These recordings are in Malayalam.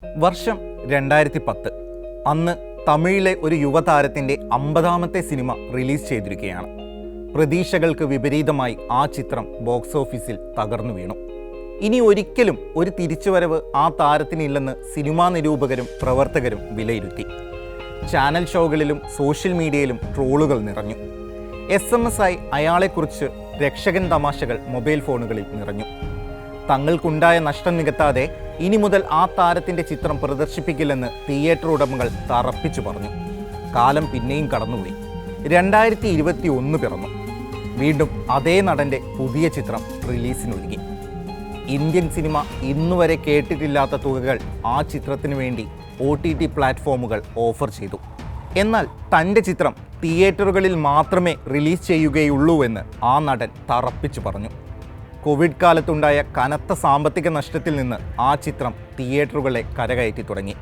വർഷം 2010. അന്ന് തമിഴിലെ ഒരു യുവതാരത്തിൻ്റെ 50ാമത്തെ സിനിമ റിലീസ് ചെയ്തിരിക്കുകയാണ്. പ്രതീക്ഷകൾക്ക് വിപരീതമായി ആ ചിത്രം ബോക്സ് ഓഫീസിൽ തകർന്നു വീണു. ഇനി ഒരിക്കലും ഒരു തിരിച്ചുവരവ് ആ താരത്തിനില്ലെന്ന് സിനിമാ നിരൂപകരും പ്രവർത്തകരും വിലയിരുത്തി. ചാനൽ ഷോകളിലും സോഷ്യൽ മീഡിയയിലും ട്രോളുകൾ നിറഞ്ഞു. SMS ആയി അയാളെക്കുറിച്ച് രക്ഷകൻ തമാശകൾ മൊബൈൽ ഫോണുകളിൽ നിറഞ്ഞു. തങ്ങൾക്കുണ്ടായ നഷ്ടം നികത്താതെ ഇനി മുതൽ ആ താരത്തിൻ്റെ ചിത്രം പ്രദർശിപ്പിക്കില്ലെന്ന് തിയേറ്റർ ഉടമകൾ തറപ്പിച്ചു പറഞ്ഞു. കാലം പിന്നെയും കടന്നുപോയി. 2021 പിറന്നു. വീണ്ടും അതേ നടൻ്റെ പുതിയ ചിത്രം റിലീസിനൊരുങ്ങി. ഇന്ത്യൻ സിനിമ ഇന്നുവരെ കേട്ടിട്ടില്ലാത്ത തുകകൾ ആ ചിത്രത്തിനു വേണ്ടി OTT പ്ലാറ്റ്ഫോമുകൾ ഓഫർ ചെയ്തു. എന്നാൽ തൻ്റെ ചിത്രം തിയേറ്ററുകളിൽ മാത്രമേ റിലീസ് ചെയ്യുകയുള്ളൂവെന്ന് ആ നടൻ തറപ്പിച്ചു പറഞ്ഞു. കോവിഡ് കാലത്തുണ്ടായ കനത്ത സാമ്പത്തിക നഷ്ടത്തിൽ നിന്ന് ആ ചിത്രം തിയേറ്ററുകളെ കരകയറ്റി തുടങ്ങി.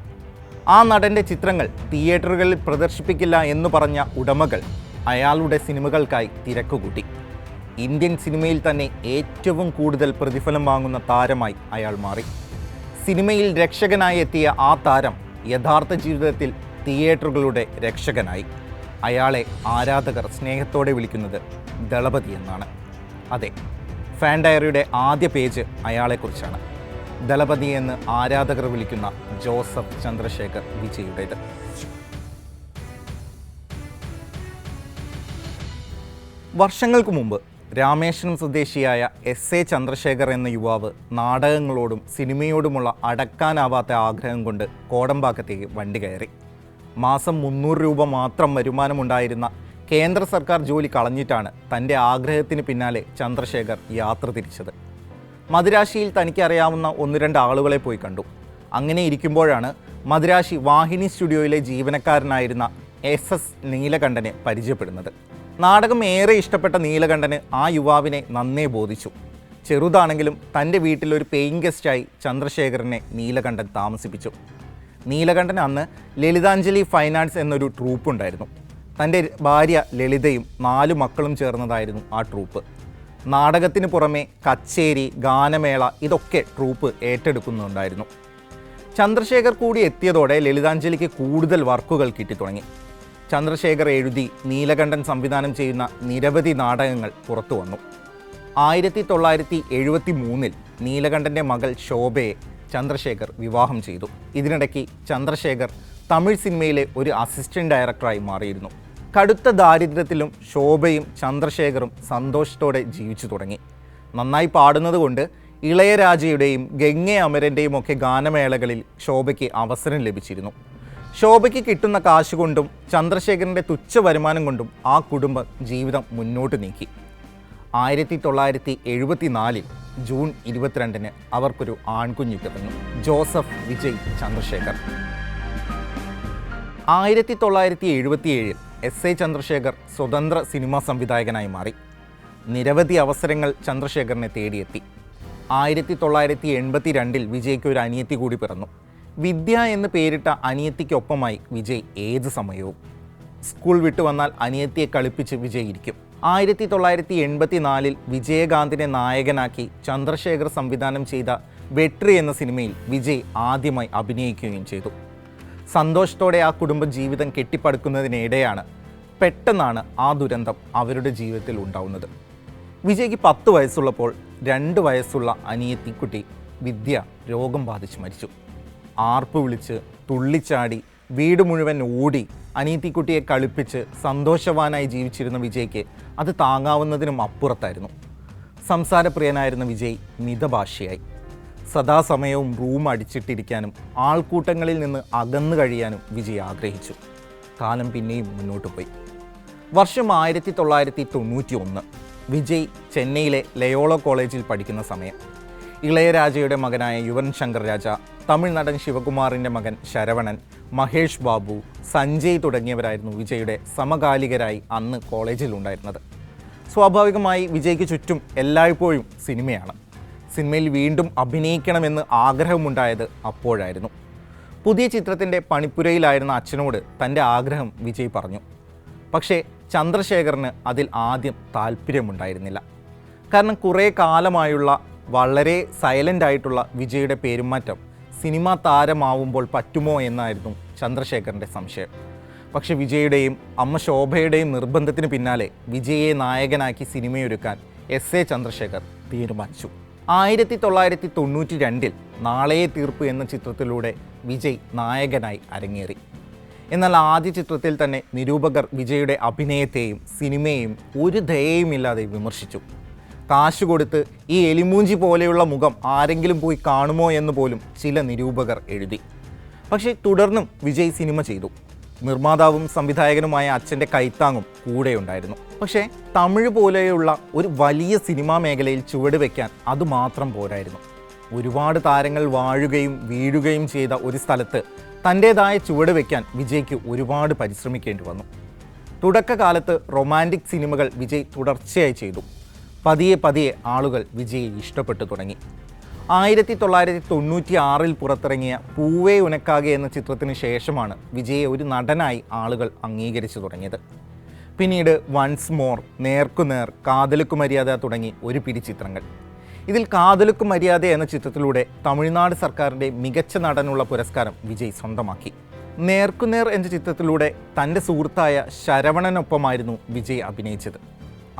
ആ നടൻ്റെ ചിത്രങ്ങൾ തിയേറ്ററുകളിൽ പ്രദർശിപ്പിക്കില്ല എന്ന് പറഞ്ഞ ഉടമകൾ അയാളുടെ സിനിമകൾക്കായി തിരക്കുകൂട്ടി. ഇന്ത്യൻ സിനിമയിൽ തന്നെ ഏറ്റവും കൂടുതൽ പ്രതിഫലം വാങ്ങുന്ന താരമായി അയാൾ മാറി. സിനിമയിൽ രക്ഷകനായി എത്തിയ ആ താരം യഥാർത്ഥ ജീവിതത്തിൽ തിയേറ്ററുകളുടെ രക്ഷകനായി. അയാളെ ആരാധകർ സ്നേഹത്തോടെ വിളിക്കുന്നത് ദളപതി എന്നാണ്. അതെ, ഫാൻ ഡയറിയുടെ ആദ്യ പേജ് അയാളെക്കുറിച്ചാണ്. ദളപതി എന്ന് ആരാധകർ വിളിക്കുന്ന ജോസഫ് ചന്ദ്രശേഖർ വിജയുടേത്. വർഷങ്ങൾക്ക് മുമ്പ് രാമേശ്വരം സ്വദേശിയായ SA ചന്ദ്രശേഖർ എന്ന യുവാവ് നാടകങ്ങളോടും സിനിമയോടുമുള്ള അടക്കാനാവാത്ത ആഗ്രഹം കൊണ്ട് കോടമ്പാക്കത്തേക്ക് വണ്ടി കയറി. മാസം 300 രൂപ മാത്രം വരുമാനമുണ്ടായിരുന്ന കേന്ദ്ര സർക്കാർ ജോലി കളഞ്ഞിട്ടാണ് തൻ്റെ ആഗ്രഹത്തിന് പിന്നാലെ ചന്ദ്രശേഖർ യാത്ര തിരിച്ചത്. മദിരാശിയിൽ തനിക്കറിയാവുന്ന 1-2 ആളുകളെ പോയി കണ്ടു. അങ്ങനെ ഇരിക്കുമ്പോഴാണ് മദിരാശി വാഹിനി സ്റ്റുഡിയോയിലെ ജീവനക്കാരനായിരുന്ന SS നീലകണ്ഠനെ പരിചയപ്പെടുന്നത്. നാടകം ഏറെ ഇഷ്ടപ്പെട്ട നീലകണ്ഠന് ആ യുവാവിനെ നന്നേ ബോധിച്ചു. ചെറുതാണെങ്കിലും തൻ്റെ വീട്ടിൽ ഒരു പേയിങ് ഗസ്റ്റായി ചന്ദ്രശേഖരനെ നീലകണ്ഠൻ താമസിപ്പിച്ചു. നീലകണ്ഠൻ അന്ന് ലളിതാഞ്ജലി ഫൈൻ ആർട്സ് എന്നൊരു ട്രൂപ്പുണ്ടായിരുന്നു. തൻ്റെ ഭാര്യ ലളിതയും 4 മക്കളും ചേർന്നതായിരുന്നു ആ ട്രൂപ്പ്. നാടകത്തിന് പുറമെ കച്ചേരി, ഗാനമേള ഇതൊക്കെ ട്രൂപ്പ് ഏറ്റെടുക്കുന്നുണ്ടായിരുന്നു. ചന്ദ്രശേഖർ കൂടി എത്തിയതോടെ ലളിതാഞ്ജലിക്ക് കൂടുതൽ വർക്കുകൾ കിട്ടിത്തുടങ്ങി. ചന്ദ്രശേഖർ എഴുതി നീലകണ്ഠൻ സംവിധാനം ചെയ്യുന്ന നിരവധി നാടകങ്ങൾ പുറത്തു വന്നു. 1973 നീലകണ്ഠൻ്റെ മകൾ ശോഭയെ ചന്ദ്രശേഖർ വിവാഹം ചെയ്തു. ഇതിനിടയ്ക്ക് ചന്ദ്രശേഖർ തമിഴ് സിനിമയിലെ ഒരു അസിസ്റ്റന്റ് ഡയറക്ടറായി മാറിയിരുന്നു. കടുത്ത ദാരിദ്ര്യത്തിലും ശോഭയും ചന്ദ്രശേഖറും സന്തോഷത്തോടെ ജീവിച്ചു തുടങ്ങി. നന്നായി പാടുന്നത് കൊണ്ട് ഇളയരാജയുടെയും ഗംഗെ അമരൻ്റെയും ഒക്കെ ഗാനമേളകളിൽ ശോഭയ്ക്ക് അവസരം ലഭിച്ചിരുന്നു. ശോഭയ്ക്ക് കിട്ടുന്ന കാശ് കൊണ്ടും ചന്ദ്രശേഖരൻ്റെ തുച്ഛ വരുമാനം കൊണ്ടും ആ കുടുംബം ജീവിതം മുന്നോട്ട് നീക്കി. 1974 ജൂൺ 22 അവർക്കൊരു ആൺകുഞ്ഞു പിറന്നു, ജോസഫ് വിജയ് ചന്ദ്രശേഖർ. 1977 SA ചന്ദ്രശേഖർ സ്വതന്ത്ര സിനിമാ സംവിധായകനായി മാറി. നിരവധി അവസരങ്ങൾ ചന്ദ്രശേഖറിനെ തേടിയെത്തി. 1982 വിജയ്ക്ക് ഒരു അനിയത്തി കൂടി പിറന്നു. വിദ്യ എന്ന് പേരിട്ട അനിയത്തിക്കൊപ്പമായി വിജയ് ഏത് സമയവും. സ്കൂൾ വിട്ടു വന്നാൽ അനിയത്തിയെ കളിപ്പിച്ച് വിജയ് ഇരിക്കും. 1984 വിജയകാന്തിനെ നായകനാക്കി ചന്ദ്രശേഖർ സംവിധാനം ചെയ്ത വെട്രി എന്ന സിനിമയിൽ വിജയ് ആദ്യമായി അഭിനയിക്കുകയും ചെയ്തു. സന്തോഷത്തോടെ ആ കുടുംബം ജീവിതം കെട്ടിപ്പടുക്കുന്നതിനിടെയാണ് പെട്ടെന്നാണ് ആ ദുരന്തം അവരുടെ ജീവിതത്തിൽ ഉണ്ടാവുന്നത്. വിജയ്ക്ക് 10 വയസ്സുള്ളപ്പോൾ 2 വയസ്സുള്ള അനിയത്തിക്കുട്ടി വിദ്യ രോഗം ബാധിച്ച് മരിച്ചു. ആർപ്പ് വിളിച്ച് തുള്ളിച്ചാടി വീട് മുഴുവൻ ഓടി അനിയത്തിക്കുട്ടിയെ കളിപ്പിച്ച് സന്തോഷവാനായി ജീവിച്ചിരുന്ന വിജയ്ക്ക് അത് താങ്ങാവുന്നതിനും അപ്പുറത്തായിരുന്നു. സംസാരപ്രിയനായിരുന്ന വിജയ് മിതഭാഷയായി. സദാസമയവും റൂം അടിച്ചിട്ടിരിക്കാനും ആൾക്കൂട്ടങ്ങളിൽ നിന്ന് അകന്നു കഴിയാനും വിജയ് ആഗ്രഹിച്ചു. കാലം പിന്നെയും മുന്നോട്ട് പോയി. വർഷം 1991. വിജയ് ചെന്നൈയിലെ ലയോള കോളേജിൽ പഠിക്കുന്ന സമയം. ഇളയരാജയുടെ മകനായ യുവൻ ശങ്കർ രാജ, തമിഴ് നടൻ ശിവകുമാറിൻ്റെ മകൻ ശരവണൻ, മഹേഷ് ബാബു, സഞ്ജയ് തുടങ്ങിയവരായിരുന്നു വിജയുടെ സമകാലികരായി അന്ന് കോളേജിലുണ്ടായിരുന്നത്. സ്വാഭാവികമായി വിജയ്ക്ക് ചുറ്റും എല്ലായ്പ്പോഴും സിനിമയാണ്. സിനിമയിൽ വീണ്ടും അഭിനയിക്കണമെന്ന് ആഗ്രഹമുണ്ടായത് അപ്പോഴായിരുന്നു. പുതിയ ചിത്രത്തിൻ്റെ പണിപ്പുരയിലായിരുന്ന അച്ഛനോട് തൻ്റെ ആഗ്രഹം വിജയ് പറഞ്ഞു. പക്ഷേ ചന്ദ്രശേഖറിന് അതിൽ ആദ്യം താല്പര്യമുണ്ടായിരുന്നില്ല. കാരണം കുറേ കാലമായുള്ള വളരെ സൈലൻ്റ് ആയിട്ടുള്ള വിജയുടെ പെരുമാറ്റം സിനിമാ താരമാവുമ്പോൾ പറ്റുമോ എന്നായിരുന്നു ചന്ദ്രശേഖറിൻ്റെ സംശയം. പക്ഷേ വിജയുടെയും അമ്മ ശോഭയുടെയും നിർബന്ധത്തിന് പിന്നാലെ വിജയെ നായകനാക്കി സിനിമയൊരുക്കാൻ എസ് എ ചന്ദ്രശേഖർ തീരുമാനിച്ചു. 1992 നാളെയെ തീർപ്പ് എന്ന ചിത്രത്തിലൂടെ വിജയ് നായകനായി അരങ്ങേറി. എന്നാൽ ആദ്യ ചിത്രത്തിൽ തന്നെ നിരൂപകർ വിജയുടെ അഭിനയത്തെയും സിനിമയെയും ഒരു ദയയുമില്ലാതെ വിമർശിച്ചു. കാശ് കൊടുത്ത് ഈ എലിമൂഞ്ചി പോലെയുള്ള മുഖം ആരെങ്കിലും പോയി കാണുമോ എന്ന് പോലും ചില നിരൂപകർ എഴുതി. പക്ഷേ തുടർന്നും വിജയ് സിനിമ ചെയ്തു. നിർമ്മാതാവും സംവിധായകനുമായ അച്ഛൻ്റെ കൈത്താങ്ങും കൂടെയുണ്ടായിരുന്നു. പക്ഷേ തമിഴ് പോലെയുള്ള ഒരു വലിയ സിനിമാ മേഖലയിൽ ചുവടുവെക്കാൻ അതുമാത്രം പോരായിരുന്നു. ഒരുപാട് താരങ്ങൾ വാഴുകയും വീഴുകയും ചെയ്ത ഒരു സ്ഥലത്ത് തൻ്റേതായ ചുവടുവെക്കാൻ വിജയ്ക്ക് ഒരുപാട് പരിശ്രമിക്കേണ്ടി വന്നു. തുടക്കകാലത്ത് റൊമാൻറ്റിക് സിനിമകൾ വിജയ് തുടർച്ചയായി ചെയ്തു. പതിയെ പതിയെ ആളുകൾ വിജയെ ഇഷ്ടപ്പെട്ടു തുടങ്ങി. 1996 പുറത്തിറങ്ങിയ പൂവേ ഉനക്കാകെ എന്ന ചിത്രത്തിന് ശേഷമാണ് വിജയെ ഒരു നടനായി ആളുകൾ അംഗീകരിച്ചു തുടങ്ങിയത്. പിന്നീട് വൺസ് മോർ, നേർക്കുനേർ, കാതലുക്കു മര്യാദ തുടങ്ങി ഒരു പിടി ചിത്രങ്ങൾ. ഇതിൽ കാതലുക്കു മര്യാദ എന്ന ചിത്രത്തിലൂടെ തമിഴ്നാട് സർക്കാരിൻ്റെ മികച്ച നടനുള്ള പുരസ്കാരം വിജയ് സ്വന്തമാക്കി. നേർക്കുനേർ എന്ന ചിത്രത്തിലൂടെ തൻ്റെ സുഹൃത്തായ ശരവണനൊപ്പമായിരുന്നു വിജയ് അഭിനയിച്ചത്.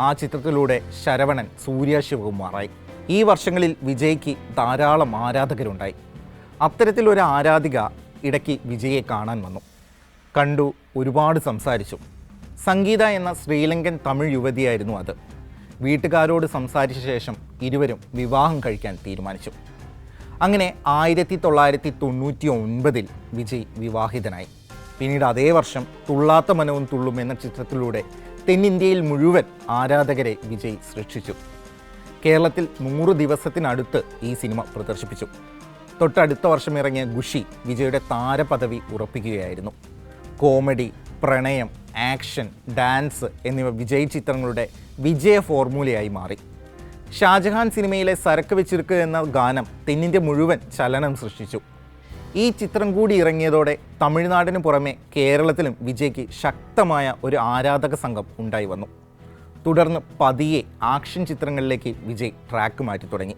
ആ ചിത്രത്തിലൂടെ ശരവണൻ സൂര്യ ശിവകുമാറായി. ഈ വർഷങ്ങളിൽ വിജയ്ക്ക് ധാരാളം ആരാധകരുണ്ടായി. അത്തരത്തിലൊരു ആരാധിക ഇടയ്ക്ക് വിജയെ കാണാൻ വന്നു. കണ്ടു, ഒരുപാട് സംസാരിച്ചു. സംഗീത എന്ന ശ്രീലങ്കൻ തമിഴ് യുവതിയായിരുന്നു അത്. വീട്ടുകാരോട് സംസാരിച്ച ശേഷം ഇരുവരും വിവാഹം കഴിക്കാൻ തീരുമാനിച്ചു. അങ്ങനെ 1999 വിജയ് വിവാഹിതനായി. പിന്നീട് അതേ വർഷം തുള്ളാത്ത മനവും തുള്ളും എന്ന ചിത്രത്തിലൂടെ തെന്നിന്ത്യയിൽ മുഴുവൻ ആരാധകരെ വിജയ് സൃഷ്ടിച്ചു. കേരളത്തിൽ 100 ദിവസത്തിനടുത്ത് ഈ സിനിമ പ്രദർശിപ്പിച്ചു. തൊട്ടടുത്ത വർഷം ഇറങ്ങിയ ഖുഷി വിജയുടെ താരപദവി ഉറപ്പിക്കുകയായിരുന്നു. കോമഡി, പ്രണയം, ആക്ഷൻ, ഡാൻസ് എന്നിവ വിജയ് ചിത്രങ്ങളുടെ വിജയ ഫോർമുലയായി മാറി. ഷാജഹാൻ സിനിമയിലെ സരക്ക് വെച്ചിരിക്കുക എന്ന ഗാനം തെന്നിന്ത്യ മുഴുവൻ ചലനം സൃഷ്ടിച്ചു. ഈ ചിത്രം കൂടി ഇറങ്ങിയതോടെ തമിഴ്നാടിന് പുറമെ കേരളത്തിലും വിജയ്ക്ക് ശക്തമായ ഒരു ആരാധക സംഘം ഉണ്ടായി വന്നു. തുടർന്ന് പതിയെ ആക്ഷൻ ചിത്രങ്ങളിലേക്ക് വിജയ് ട്രാക്ക് മാറ്റി തുടങ്ങി.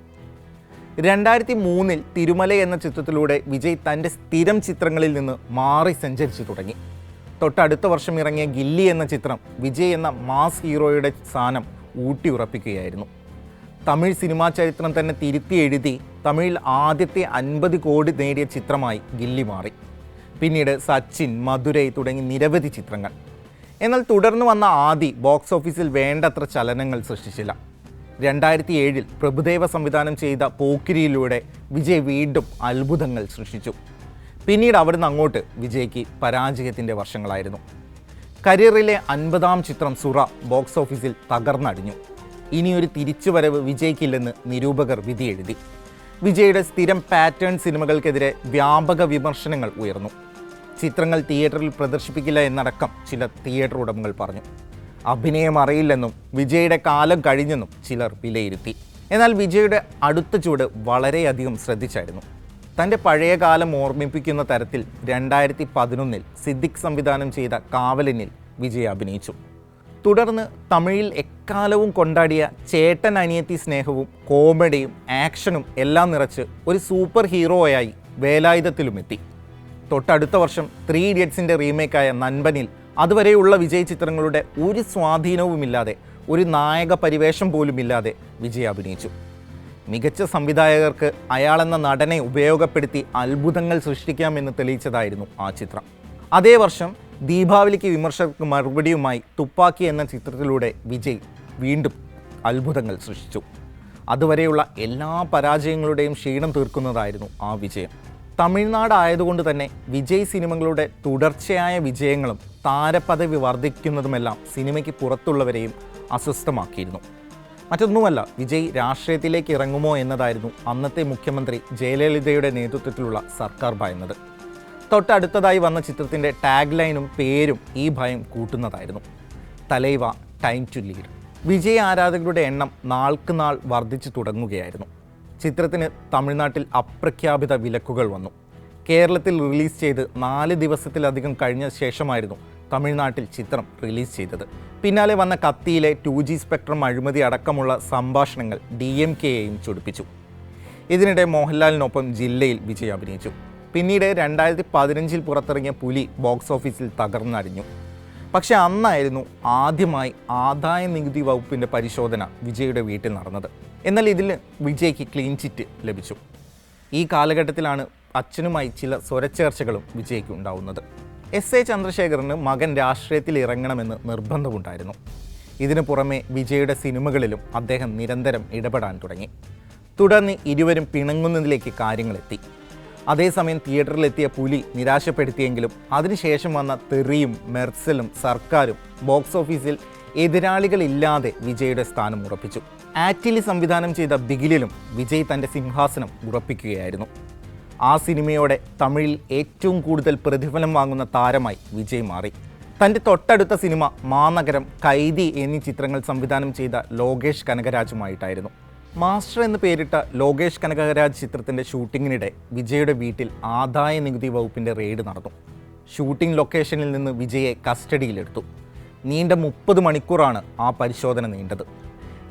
2003 തിരുമല എന്ന ചിത്രത്തിലൂടെ വിജയ് തൻ്റെ സ്ഥിരം ചിത്രങ്ങളിൽ നിന്ന് മാറി സഞ്ചരിച്ചു തുടങ്ങി. തൊട്ടടുത്ത വർഷം ഇറങ്ങിയ ഗില്ലി എന്ന ചിത്രം വിജയ് എന്ന മാസ് ഹീറോയുടെ സ്ഥാനം ഊട്ടിയുറപ്പിക്കുകയായിരുന്നു. തമിഴ് സിനിമാ ചരിത്രം തന്നെ തിരുത്തി എഴുതി തമിഴിൽ ആദ്യത്തെ 50 കോടി നേടിയ ചിത്രമായി ഗില്ലി മാറി. പിന്നീട് സച്ചിൻ, മധുരൈ തുടങ്ങി നിരവധി ചിത്രങ്ങൾ. എന്നാൽ തുടർന്ന് വന്ന ആദി ബോക്സ് ഓഫീസിൽ വേണ്ടത്ര ചലനങ്ങൾ സൃഷ്ടിച്ചില്ല. 2007 പ്രഭുദേവ സംവിധാനം ചെയ്ത പോക്കിരിയിലൂടെ വിജയ് വീണ്ടും അത്ഭുതങ്ങൾ സൃഷ്ടിച്ചു. പിന്നീട് അവിടുന്ന് അങ്ങോട്ട് വിജയ്ക്ക് പരാജയത്തിൻ്റെ വർഷങ്ങളായിരുന്നു. കരിയറിലെ 50ാം ചിത്രം സുറ ബോക്സ് ഓഫീസിൽ തകർന്നടിഞ്ഞു. ഇനിയൊരു തിരിച്ചുവരവ് വിജയ്ക്കില്ലെന്ന് നിരൂപകർ വിധിയെഴുതി. വിജയുടെ സ്ഥിരം പാറ്റേൺ സിനിമകൾക്കെതിരെ വ്യാപക വിമർശനങ്ങൾ ഉയർന്നു. ചിത്രങ്ങൾ തിയേറ്ററിൽ പ്രദർശിപ്പിക്കില്ല എന്നടക്കം ചില തിയേറ്റർ ഉടമകൾ പറഞ്ഞു. അഭിനയം അറിയില്ലെന്നും വിജയുടെ കാലം കഴിഞ്ഞെന്നും ചിലർ വിലയിരുത്തി. എന്നാൽ വിജയുടെ അടുത്ത ചുവട് വളരെയധികം ശ്രദ്ധിച്ചായിരുന്നു. തൻ്റെ പഴയ കാലം ഓർമ്മിപ്പിക്കുന്ന തരത്തിൽ 2011 സിദ്ദിഖ് സംവിധാനം ചെയ്ത കാവലനിൽ വിജയ് അഭിനയിച്ചു. തുടർന്ന് തമിഴിൽ എക്കാലവും കൊണ്ടാടിയ ചേട്ടൻ അനിയത്തി സ്നേഹവും കോമഡിയും ആക്ഷനും എല്ലാം നിറച്ച് ഒരു സൂപ്പർ ഹീറോയായി വേലായുധത്തിലുമെത്തി. തൊട്ടടുത്ത വർഷം 3 ഇഡിയറ്റ്സിൻ്റെ റീമേക്കായ നൻപനിൽ അതുവരെയുള്ള വിജയ് ചിത്രങ്ങളുടെ ഒരു സ്വാധീനവുമില്ലാതെ, ഒരു നായക പരിവേഷം പോലുമില്ലാതെ വിജയ് അഭിനയിച്ചു. മികച്ച സംവിധായകർക്ക് അയാളെന്ന നടനെ ഉപയോഗപ്പെടുത്തി അത്ഭുതങ്ങൾ സൃഷ്ടിക്കാമെന്ന് തെളിയിച്ചതായിരുന്നു ആ ചിത്രം. അതേ വർഷം ദീപാവലിക്ക് വിമർശകർക്ക് മറുപടിയുമായി തുപ്പാക്കി എന്ന ചിത്രത്തിലൂടെ വിജയ് വീണ്ടും അത്ഭുതങ്ങൾ സൃഷ്ടിച്ചു. അതുവരെയുള്ള എല്ലാ പരാജയങ്ങളുടെയും ക്ഷീണം തീർക്കുന്നതായിരുന്നു ആ വിജയം. തമിഴ്നാട് ആയതുകൊണ്ട് തന്നെ വിജയ് സിനിമകളുടെ തുടർച്ചയായ വിജയങ്ങളും താരപദവി വർദ്ധിക്കുന്നതുമെല്ലാം സിനിമയ്ക്ക് പുറത്തുള്ളവരെയും അസ്വസ്ഥമാക്കിയിരുന്നു. മറ്റൊന്നുമല്ല, വിജയ് രാഷ്ട്രീയത്തിലേക്ക് ഇറങ്ങുമോ എന്നതായിരുന്നു അന്നത്തെ മുഖ്യമന്ത്രി ജയലളിതയുടെ നേതൃത്വത്തിലുള്ള സർക്കാർ ഭയന്നത്. തൊട്ടടുത്തതായി വന്ന ചിത്രത്തിൻ്റെ ടാഗ് ലൈനും പേരും ഈ ഭയം കൂട്ടുന്നതായിരുന്നു. തലൈവ, ടൈം ടു ലീഡ്. വിജയ് ആരാധകരുടെ എണ്ണം നാൾക്ക് നാൾ വർദ്ധിച്ചു തുടങ്ങുകയായിരുന്നു. ചിത്രത്തിന് തമിഴ്നാട്ടിൽ അപ്രഖ്യാപിത വിലക്കുകൾ വന്നു. കേരളത്തിൽ റിലീസ് ചെയ്ത് 4 ദിവസത്തിലധികം കഴിഞ്ഞ ശേഷമായിരുന്നു തമിഴ്നാട്ടിൽ ചിത്രം റിലീസ് ചെയ്തത്. പിന്നാലെ വന്ന കത്തിയിലെ 2G സ്പെക്ട്രം അഴിമതി അടക്കമുള്ള സംഭാഷണങ്ങൾ DMK-യെയും ചൊടിപ്പിച്ചു. ഇതിനിടെ മോഹൻലാലിനൊപ്പം ജില്ലയിൽ വിജയ് അഭിനയിച്ചു. പിന്നീട് 2015 പുറത്തിറങ്ങിയ പുലി ബോക്സ് ഓഫീസിൽ തകർന്നടിഞ്ഞു. പക്ഷേ അന്നായിരുന്നു ആദ്യമായി ആദായ നികുതി വകുപ്പിൻ്റെ പരിശോധന വിജയുടെ വീട്ടിൽ നടന്നത്. എന്നാൽ ഇതിൽ വിജയ്ക്ക് ക്ലീൻ ചിറ്റ് ലഭിച്ചു. ഈ കാലഘട്ടത്തിലാണ് അച്ഛനുമായി ചില സ്വരച്ചേർച്ചകളും വിജയ്ക്ക് ഉണ്ടാവുന്നത്. എസ്.എ. ചന്ദ്രശേഖറിന് മകൻ രാഷ്ട്രീയത്തിൽ ഇറങ്ങണമെന്ന് നിർബന്ധമുണ്ടായിരുന്നു. ഇതിനു പുറമെ വിജയുടെ സിനിമകളിലും അദ്ദേഹം നിരന്തരം ഇടപെടാൻ തുടങ്ങി. തുടർന്ന് ഇരുവരും പിണങ്ങുന്നതിലേക്ക് കാര്യങ്ങളെത്തി. അതേസമയം തിയേറ്ററിലെത്തിയ പുലി നിരാശപ്പെടുത്തിയെങ്കിലും അതിനുശേഷം വന്ന തെറിയും മെർസലും സർക്കാരും ബോക്സ് ഓഫീസിൽ എതിരാളികളില്ലാതെ വിജയുടെ സ്ഥാനം ഉറപ്പിച്ചു. ആറ്റിലി സംവിധാനം ചെയ്ത ബിഗിലിലും വിജയ് തൻ്റെ സിംഹാസനം ഉറപ്പിക്കുകയായിരുന്നു. ആ സിനിമയോടെ തമിഴിൽ ഏറ്റവും കൂടുതൽ പ്രതിഫലം വാങ്ങുന്ന താരമായി വിജയ് മാറി. തൻ്റെ തൊട്ടടുത്ത സിനിമ മാനഗരം, കൈദി എന്നീ ചിത്രങ്ങൾ സംവിധാനം ചെയ്ത ലോകേഷ് കനകരാജുമായിട്ടായിരുന്നു. മാസ്റ്റർ എന്ന് പേരിട്ട ലോകേഷ് കനകരാജ് ചിത്രത്തിൻ്റെ ഷൂട്ടിങ്ങിനിടെ വിജയുടെ വീട്ടിൽ ആദായ നികുതി വകുപ്പിൻ്റെ റെയ്ഡ് നടന്നു. ഷൂട്ടിംഗ് ലൊക്കേഷനിൽ നിന്ന് വിജയെ കസ്റ്റഡിയിലെടുത്തു. നീണ്ട 30 മണിക്കൂറാണ് ആ പരിശോധന നീണ്ടത്.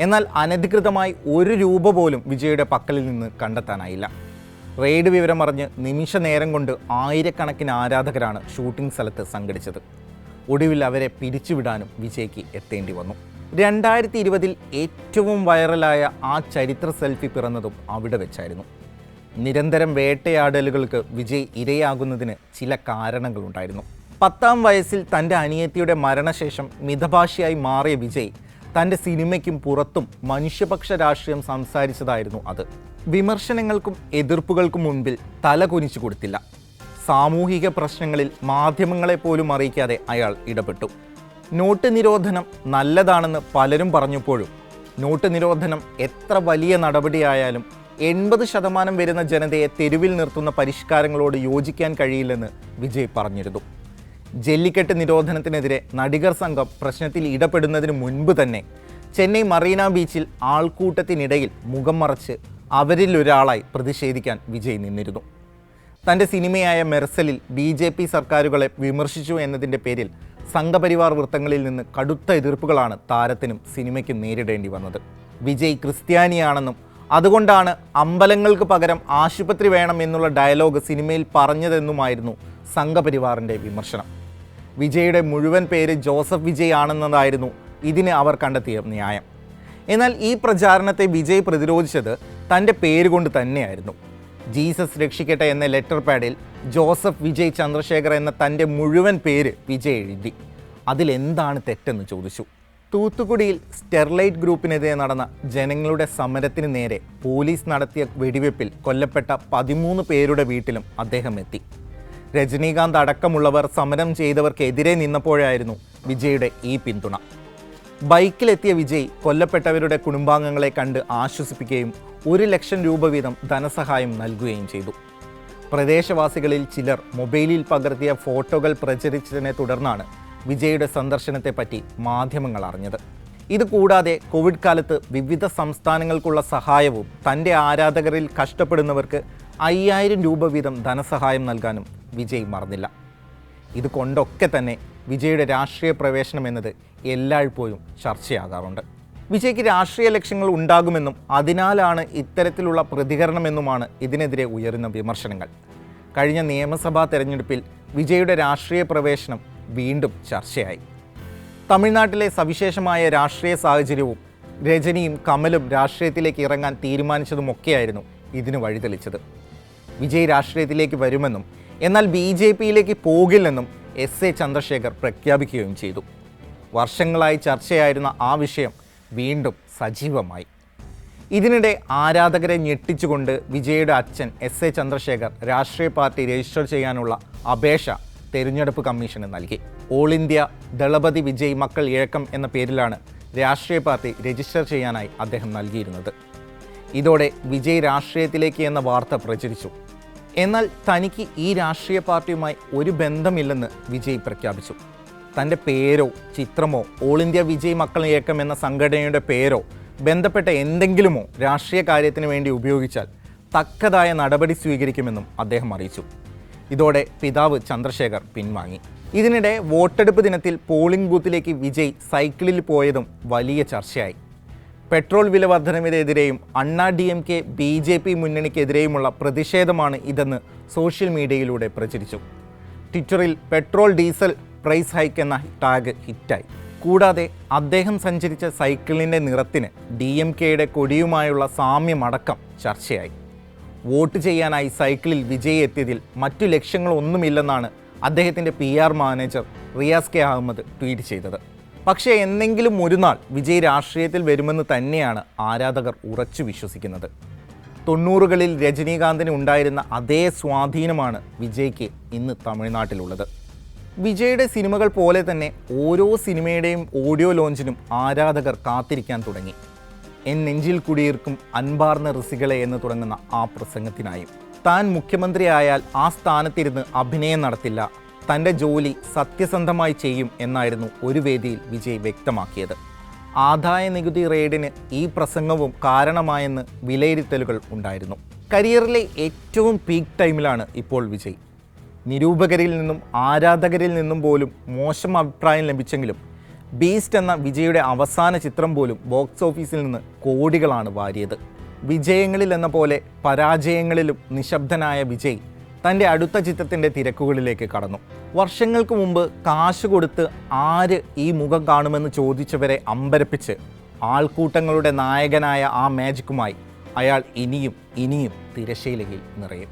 എന്നാൽ അനധികൃതമായി 1 രൂപ പോലും വിജയുടെ പക്കലിൽ നിന്ന് കണ്ടെത്താനായില്ല. റെയ്ഡ് വിവരമറിഞ്ഞ് നിമിഷ നേരം കൊണ്ട് ആയിരക്കണക്കിന് ആരാധകരാണ് ഷൂട്ടിംഗ് സ്ഥലത്ത് സംഘടിച്ചത്. ഒടുവിൽ അവരെ പിരിച്ചുവിടാനും വിജയ്ക്ക് എത്തേണ്ടി വന്നു. 2020 ഏറ്റവും വൈറലായ ആ ചരിത്ര സെൽഫി പിറന്നതും അവിടെ വെച്ചായിരുന്നു. നിരന്തരം വേട്ടയാടലുകൾക്ക് വിജയ് ഇരയാകുന്നതിന് ചില കാരണങ്ങളുണ്ടായിരുന്നു. 10ാം വയസ്സിൽ തൻ്റെ അനിയത്തിയുടെ മരണശേഷം മിതഭാഷിയായി മാറിയ വിജയ് തൻ്റെ സിനിമയ്ക്കും പുറത്തും മനുഷ്യപക്ഷ രാഷ്ട്രീയം സംസാരിച്ചതായിരുന്നു അത്. വിമർശനങ്ങൾക്കും എതിർപ്പുകൾക്കും മുൻപിൽ തല കുനിച്ചു കൊടുത്തില്ല. സാമൂഹിക പ്രശ്നങ്ങളിൽ മാധ്യമങ്ങളെപ്പോലും അറിയിക്കാതെ അയാൾ ഇടപെട്ടു. നോട്ട് നിരോധനം നല്ലതാണെന്ന് പലരും പറഞ്ഞപ്പോഴും നോട്ട് നിരോധനം എത്ര വലിയ നടപടിയായാലും 80% വരുന്ന ജനതയെ തെരുവിൽ നിർത്തുന്ന പരിഷ്കാരങ്ങളോട് യോജിക്കാൻ കഴിയില്ലെന്ന് വിജയ് പറഞ്ഞിരുന്നു. ജല്ലിക്കെട്ട് നിരോധനത്തിനെതിരെ നടികർ സംഘം പ്രശ്നത്തിൽ ഇടപെടുന്നതിന് മുൻപ് തന്നെ ചെന്നൈ മറീന ബീച്ചിൽ ആൾക്കൂട്ടത്തിനിടയിൽ മുഖം മറച്ച് അവരിൽ ഒരാളായി പ്രതിഷേധിക്കാൻ വിജയ് നിന്നിരുന്നു. തൻ്റെ സിനിമയായ മെർസലിൽ BJP സർക്കാരുകളെ വിമർശിച്ചു എന്നതിൻ്റെ പേരിൽ സംഘപരിവാർ വൃത്തങ്ങളിൽ നിന്ന് കടുത്ത എതിർപ്പുകളാണ് താരത്തിനും സിനിമയ്ക്കും നേരിടേണ്ടി വന്നത്. വിജയ് ക്രിസ്ത്യാനിയാണെന്നും അതുകൊണ്ടാണ് അമ്പലങ്ങൾക്ക് പകരം ആശുപത്രി വേണം എന്നുള്ള ഡയലോഗ് സിനിമയിൽ പറഞ്ഞതെന്നുമായിരുന്നു സംഘപരിവാറിൻ്റെ വിമർശനം. വിജയുടെ മുഴുവൻ പേര് ജോസഫ് വിജയ് ആണെന്നതായിരുന്നു ഇതിന് അവർ കണ്ടെത്തിയ ന്യായം. എന്നാൽ ഈ പ്രചാരണത്തെ വിജയ് പ്രതിരോധിച്ചത് തൻ്റെ പേരുകൊണ്ട് തന്നെയായിരുന്നു. ജീസസ് രക്ഷിക്കട്ടെ എന്ന ലെറ്റർ പാഡിൽ ജോസഫ് വിജയ് ചന്ദ്രശേഖർ എന്ന തൻ്റെ മുഴുവൻ പേര് വിജയ് എഴുതി. അതിലെന്താണ് തെറ്റെന്ന് ചോദിച്ചു. തൂത്തുക്കുടിയിൽ സ്റ്റെർലൈറ്റ് ഗ്രൂപ്പിനെതിരെ നടന്ന ജനങ്ങളുടെ സമരത്തിന് നേരെ പോലീസ് നടത്തിയ വെടിവെപ്പിൽ കൊല്ലപ്പെട്ട 13 പേരുടെ വീട്ടിലും അദ്ദേഹം എത്തി. രജനീകാന്ത് അടക്കമുള്ളവർ സമരം ചെയ്തവർക്കെതിരെ നിന്നപ്പോഴായിരുന്നു വിജയുടെ ഈ പിന്തുണ. ബൈക്കിലെത്തിയ വിജയ് കൊല്ലപ്പെട്ടവരുടെ കുടുംബാംഗങ്ങളെ കണ്ട് ആശ്വസിപ്പിക്കുകയും 1 ലക്ഷം രൂപ വീതം ധനസഹായം നൽകുകയും ചെയ്തു. പ്രദേശവാസികളിൽ ചിലർ മൊബൈലിൽ പകർത്തിയ ഫോട്ടോകൾ പ്രചരിച്ചതിനെ തുടർന്നാണ് വിജയുടെ സന്ദർശനത്തെപ്പറ്റി മാധ്യമങ്ങൾ അറിഞ്ഞത്. ഇതുകൂടാതെ കോവിഡ് കാലത്ത് വിവിധ സംസ്ഥാനങ്ങൾക്കുള്ള സഹായവും തൻ്റെ ആരാധകരിൽ കഷ്ടപ്പെടുന്നവർക്ക് 5000 രൂപ വീതം ധനസഹായം നൽകാനും വിജയ് മറന്നില്ല. ഇതുകൊണ്ടൊക്കെ തന്നെ വിജയുടെ രാഷ്ട്രീയ പ്രവേശനം എന്നത് എല്ലായ്പ്പോഴും ചർച്ചയാകാറുണ്ട്. വിജയ്ക്ക് രാഷ്ട്രീയ ലക്ഷ്യങ്ങൾ ഉണ്ടാകുമെന്നും അതിനാലാണ് ഇത്തരത്തിലുള്ള പ്രതികരണമെന്നുമാണ് ഇതിനെതിരെ ഉയരുന്ന വിമർശനങ്ങൾ. കഴിഞ്ഞ നിയമസഭാ തെരഞ്ഞെടുപ്പിൽ വിജയുടെ രാഷ്ട്രീയ പ്രവേശനം വീണ്ടും ചർച്ചയായി. തമിഴ്നാട്ടിലെ സവിശേഷമായ രാഷ്ട്രീയ സാഹചര്യവും രജനിയും കമലും രാഷ്ട്രീയത്തിലേക്ക് ഇറങ്ങാൻ തീരുമാനിച്ചതുമൊക്കെയായിരുന്നു ഇതിന് വഴിതെളിച്ചത്. വിജയ് രാഷ്ട്രീയത്തിലേക്ക് വരുമെന്നും എന്നാൽ BJPയിലേക്ക് പോകില്ലെന്നും എസ്.എ. ചന്ദ്രശേഖർ പ്രഖ്യാപിക്കുകയും ചെയ്തു. വർഷങ്ങളായി ചർച്ചയായിരുന്ന ആ വിഷയം വീണ്ടും സജീവമായി. ഇതിനിടെ ആരാധകരെ ഞെട്ടിച്ചുകൊണ്ട് വിജയുടെ അച്ഛൻ എസ്.എ. ചന്ദ്രശേഖർ രാഷ്ട്രീയ പാർട്ടി രജിസ്റ്റർ ചെയ്യാനുള്ള അപേക്ഷ തെരഞ്ഞെടുപ്പ് കമ്മീഷന് നൽകി. ഓൾ ഇന്ത്യ ദളപതി വിജയ് മക്കൾ ഇഴക്കം എന്ന പേരിലാണ് രാഷ്ട്രീയ പാർട്ടി രജിസ്റ്റർ ചെയ്യാനായി അദ്ദേഹം നൽകിയിരുന്നത്. ഇതോടെ വിജയ് രാഷ്ട്രീയത്തിലേക്ക് എന്ന വാർത്ത പ്രചരിച്ചു. എന്നാൽ തനിക്ക് ഈ രാഷ്ട്രീയ പാർട്ടിയുമായി ഒരു ബന്ധമില്ലെന്ന് വിജയ് പ്രഖ്യാപിച്ചു. തൻ്റെ പേരോ ചിത്രമോ ഓൾ ഇന്ത്യ വിജയ് മക്കൾ ഇയക്കം എന്ന സംഘടനയുടെ പേരോ ബന്ധപ്പെട്ട എന്തെങ്കിലുമോ രാഷ്ട്രീയ കാര്യത്തിന് വേണ്ടി ഉപയോഗിച്ചാൽ തക്കതായ നടപടി സ്വീകരിക്കുമെന്നും അദ്ദേഹം അറിയിച്ചു. ഇതോടെ പിതാവ് ചന്ദ്രശേഖർ പിൻവാങ്ങി. ഇതിനിടെ വോട്ടെടുപ്പ് ദിനത്തിൽ പോളിംഗ് ബൂത്തിലേക്ക് വിജയ് സൈക്കിളിൽ പോയതും വലിയ ചർച്ചയായി. പെട്രോൾ വില വർധനവിനെതിരെയും അണ്ണാ DMK BJP മുന്നണിക്കെതിരെയുമുള്ള പ്രതിഷേധമാണ് ഇതെന്ന് സോഷ്യൽ മീഡിയയിലൂടെ പ്രചരിച്ചു. ട്വിറ്ററിൽ പെട്രോൾ ഡീസൽ പ്രൈസ് ഹൈക്ക് എന്ന ടാഗ് ഹിറ്റായി. കൂടാതെ അദ്ദേഹം സഞ്ചരിച്ച സൈക്കിളിൻ്റെ നിറത്തിന് DMKയുടെ കൊടിയുമായുള്ള സാമ്യമടക്കം ചർച്ചയായി. വോട്ട് ചെയ്യാനായി സൈക്കിളിൽ വിജയ് എത്തിയതിൽ മറ്റു ലക്ഷ്യങ്ങളൊന്നുമില്ലെന്നാണ് അദ്ദേഹത്തിൻ്റെ PR manager Riyas K Ahmed tweet ചെയ്തത്. പക്ഷേ എന്നെങ്കിലും ഒരു നാൾ വിജയ് രാഷ്ട്രീയത്തിൽ വരുമെന്ന് തന്നെയാണ് ആരാധകർ ഉറച്ചു വിശ്വസിക്കുന്നത്. 90കളിൽ രജനീകാന്തിന് ഉണ്ടായിരുന്ന അതേ സ്വാധീനമാണ് വിജയ്ക്ക് ഇന്ന് തമിഴ്നാട്ടിലുള്ളത്. വിജയുടെ സിനിമകൾ പോലെ തന്നെ ഓരോ സിനിമയുടെയും ഓഡിയോ ലോഞ്ചിനും ആരാധകർ കാത്തിരിക്കാൻ തുടങ്ങി. എൻ നെഞ്ചിൽ കുടിയേർക്കും അൻപാർന്ന ഋഷികളെ എന്ന് തുടങ്ങുന്ന ആ പ്രസംഗത്തിനായും. താൻ മുഖ്യമന്ത്രിയായാൽ ആ സ്ഥാനത്തിരുന്ന് അഭിനയം നടത്തില്ല, തൻ്റെ ജോലി സത്യസന്ധമായി ചെയ്യും എന്നായിരുന്നു ഒരു വേദിയിൽ വിജയ് വ്യക്തമാക്കിയത്. ആദായ നികുതി റെയ്ഡിന് ഈ പ്രസംഗവും കാരണമായെന്ന് വിലയിരുത്തലുകൾ ഉണ്ടായിരുന്നു. കരിയറിലെ ഏറ്റവും പീക്ക് ടൈമിലാണ് ഇപ്പോൾ വിജയ്. നിരൂപകരിൽ നിന്നും ആരാധകരിൽ നിന്നും പോലും മോശം അഭിപ്രായം ലഭിച്ചെങ്കിലും ബീസ്റ്റ് എന്ന വിജയുടെ അവസാന ചിത്രം പോലും ബോക്സ് ഓഫീസിൽ നിന്ന് കോടികളാണ് വാരിയത്. വിജയങ്ങളിൽ എന്ന പോലെ പരാജയങ്ങളിലും നിശബ്ദനായ വിജയ് തൻ്റെ അടുത്ത ചിത്രത്തിൻ്റെ തിരക്കുകളിലേക്ക് കടന്നു. വർഷങ്ങൾക്ക് മുമ്പ് കാശ് കൊടുത്ത് ആര് ഈ മുഖം കാണുമെന്ന് ചോദിച്ചവരെ അമ്പരപ്പിച്ച് ആൾക്കൂട്ടങ്ങളുടെ നായകനായ ആ മാജിക്കുമായി അയാൾ ഇനിയും തിരശ്ശീലയിൽ നിറയും.